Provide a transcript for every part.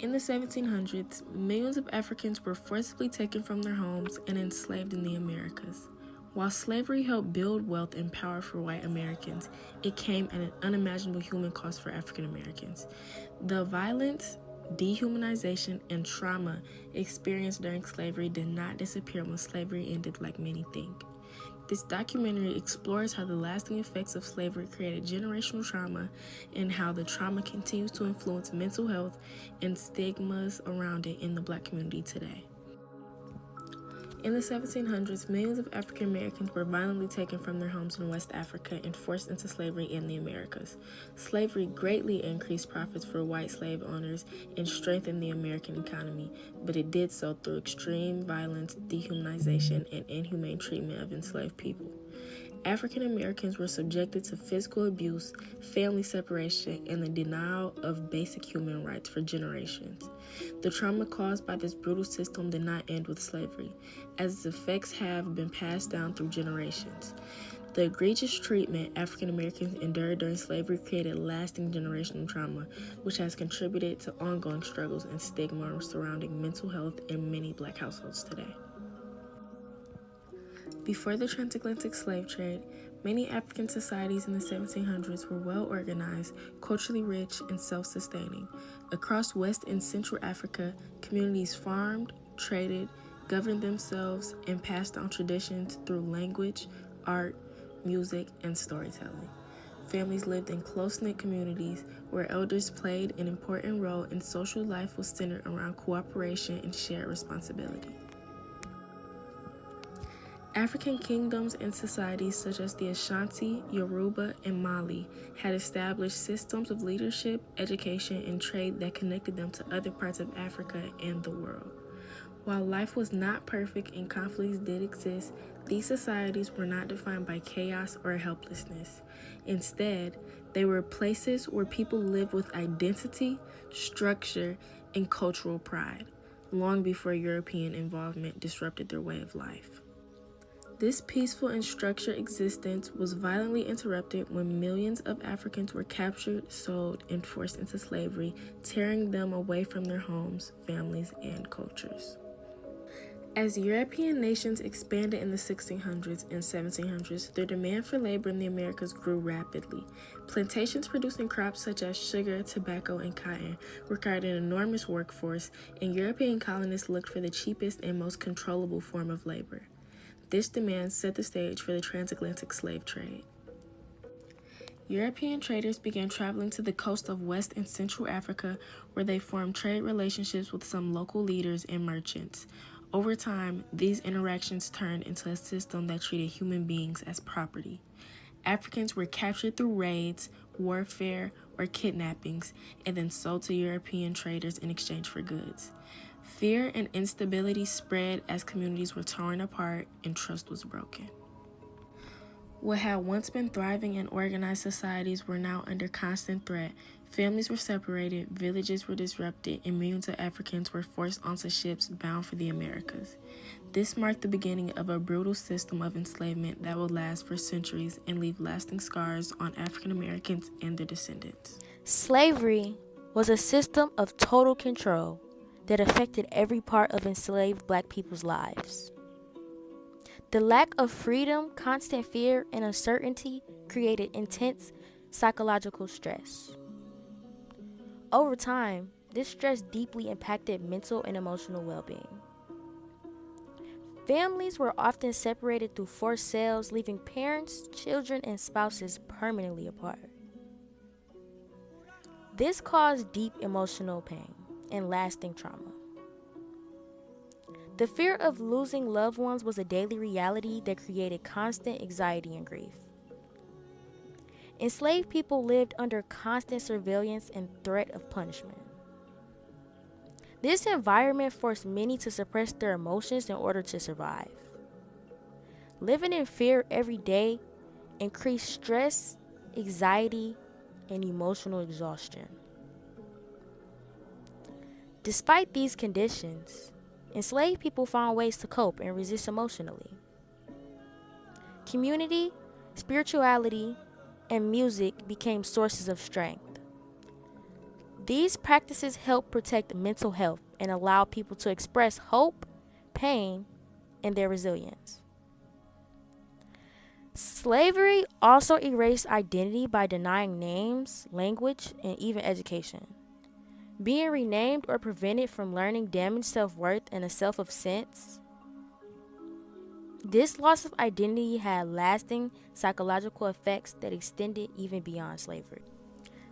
In the 1700s, millions of Africans were forcibly taken from their homes and enslaved in the Americas. While slavery helped build wealth and power for white Americans, it came at an unimaginable human cost for African Americans. The violence, dehumanization, and trauma experienced during slavery did not disappear when slavery ended like many think. This documentary explores how the lasting effects of slavery created generational trauma and how the trauma continues to influence mental health and stigmas around it in the Black community today. In the 1700s, millions of African Americans were violently taken from their homes in West Africa and forced into slavery in the Americas. Slavery greatly increased profits for white slave owners and strengthened the American economy, but it did so through extreme violence, dehumanization, and inhumane treatment of enslaved people. African Americans were subjected to physical abuse, family separation, and the denial of basic human rights for generations. The trauma caused by this brutal system did not end with slavery, as its effects have been passed down through generations. The egregious treatment African Americans endured during slavery created lasting generational trauma, which has contributed to ongoing struggles and stigma surrounding mental health in many Black households today. Before the transatlantic slave trade, many African societies in the 1700s were well organized, culturally rich, and self-sustaining. Across West and Central Africa, communities farmed, traded, governed themselves, and passed on traditions through language, art, music, and storytelling. Families lived in close-knit communities where elders played an important role and social life was centered around cooperation and shared responsibility. African kingdoms and societies such as the Ashanti, Yoruba, and Mali had established systems of leadership, education, and trade that connected them to other parts of Africa and the world. While life was not perfect and conflicts did exist, these societies were not defined by chaos or helplessness. Instead, they were places where people lived with identity, structure, and cultural pride, long before European involvement disrupted their way of life. This peaceful and structured existence was violently interrupted when millions of Africans were captured, sold, and forced into slavery, tearing them away from their homes, families, and cultures. As European nations expanded in the 1600s and 1700s, their demand for labor in the Americas grew rapidly. Plantations producing crops such as sugar, tobacco, and cotton required an enormous workforce, and European colonists looked for the cheapest and most controllable form of labor. This demand set the stage for the transatlantic slave trade. European traders began traveling to the coast of West and Central Africa, where they formed trade relationships with some local leaders and merchants. Over time, these interactions turned into a system that treated human beings as property. Africans were captured through raids, warfare, or kidnappings, and then sold to European traders in exchange for goods. Fear and instability spread as communities were torn apart and trust was broken. What had once been thriving and organized societies were now under constant threat. Families were separated, villages were disrupted, and millions of Africans were forced onto ships bound for the Americas. This marked the beginning of a brutal system of enslavement that would last for centuries and leave lasting scars on African Americans and their descendants. Slavery was a system of total control that affected every part of enslaved Black people's lives. The lack of freedom, constant fear, and uncertainty created intense psychological stress. Over time, this stress deeply impacted mental and emotional well-being. Families were often separated through forced sales, leaving parents, children, and spouses permanently apart. This caused deep emotional pain and lasting trauma. The fear of losing loved ones was a daily reality that created constant anxiety and grief. Enslaved people lived under constant surveillance and threat of punishment. This environment forced many to suppress their emotions in order to survive. Living in fear every day increased stress, anxiety, and emotional exhaustion. Despite these conditions, enslaved people found ways to cope and resist emotionally. Community, spirituality, and music became sources of strength. These practices help protect mental health and allow people to express hope, pain, and their resilience. Slavery also erased identity by denying names, language, and even education. Being renamed or prevented from learning damaged self-worth and a self of sense. This loss of identity had lasting psychological effects that extended even beyond slavery.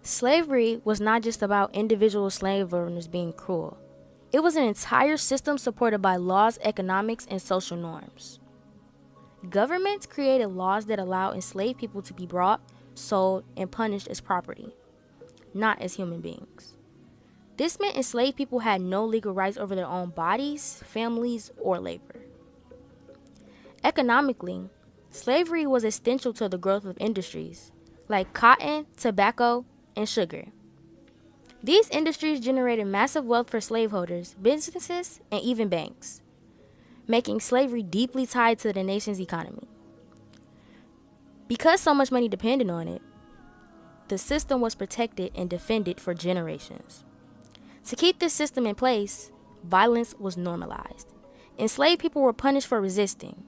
Slavery was not just about individual slave owners being cruel. It was an entire system supported by laws, economics, and social norms. Governments created laws that allowed enslaved people to be brought, sold, and punished as property, not as human beings. This meant enslaved people had no legal rights over their own bodies, families, or labor. Economically, slavery was essential to the growth of industries like cotton, tobacco, and sugar. These industries generated massive wealth for slaveholders, businesses, and even banks, making slavery deeply tied to the nation's economy. Because so much money depended on it, the system was protected and defended for generations. To keep this system in place, violence was normalized. Enslaved people were punished for resisting.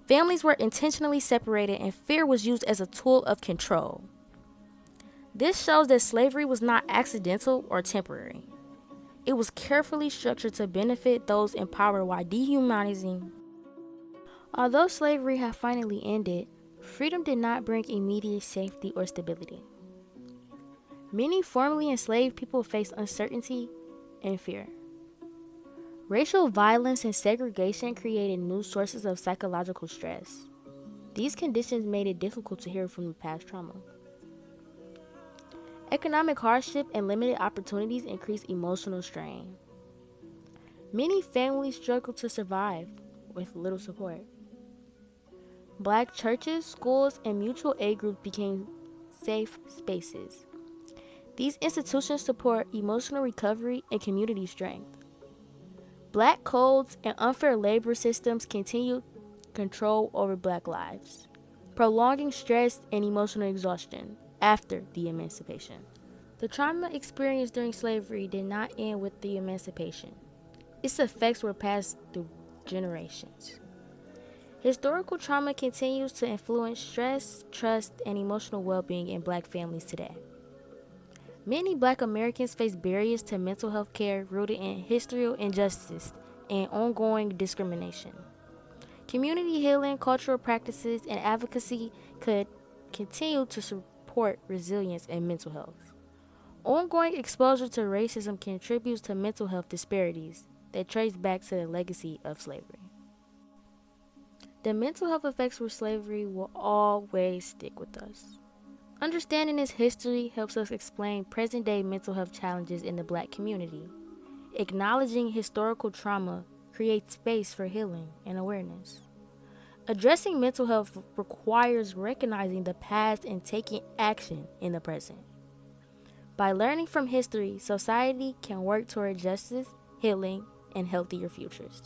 Families were intentionally separated, and fear was used as a tool of control. This shows that slavery was not accidental or temporary. It was carefully structured to benefit those in power while dehumanizing. Although slavery had finally ended, freedom did not bring immediate safety or stability. Many formerly enslaved people faced uncertainty and fear. Racial violence and segregation created new sources of psychological stress. These conditions made it difficult to heal from the past trauma. Economic hardship and limited opportunities increased emotional strain. Many families struggled to survive with little support. Black churches, schools, and mutual aid groups became safe spaces. These institutions support emotional recovery and community strength. Black codes and unfair labor systems continued control over Black lives, prolonging stress and emotional exhaustion after the emancipation. The trauma experienced during slavery did not end with the emancipation. Its effects were passed through generations. Historical trauma continues to influence stress, trust, and emotional well-being in Black families today. Many Black Americans face barriers to mental health care rooted in historical injustice and ongoing discrimination. Community healing, cultural practices, and advocacy could continue to support resilience and mental health. Ongoing exposure to racism contributes to mental health disparities that trace back to the legacy of slavery. The mental health effects of slavery will always stick with us. Understanding this history helps us explain present-day mental health challenges in the Black community. Acknowledging historical trauma creates space for healing and awareness. Addressing mental health requires recognizing the past and taking action in the present. By learning from history, society can work toward justice, healing, and healthier futures.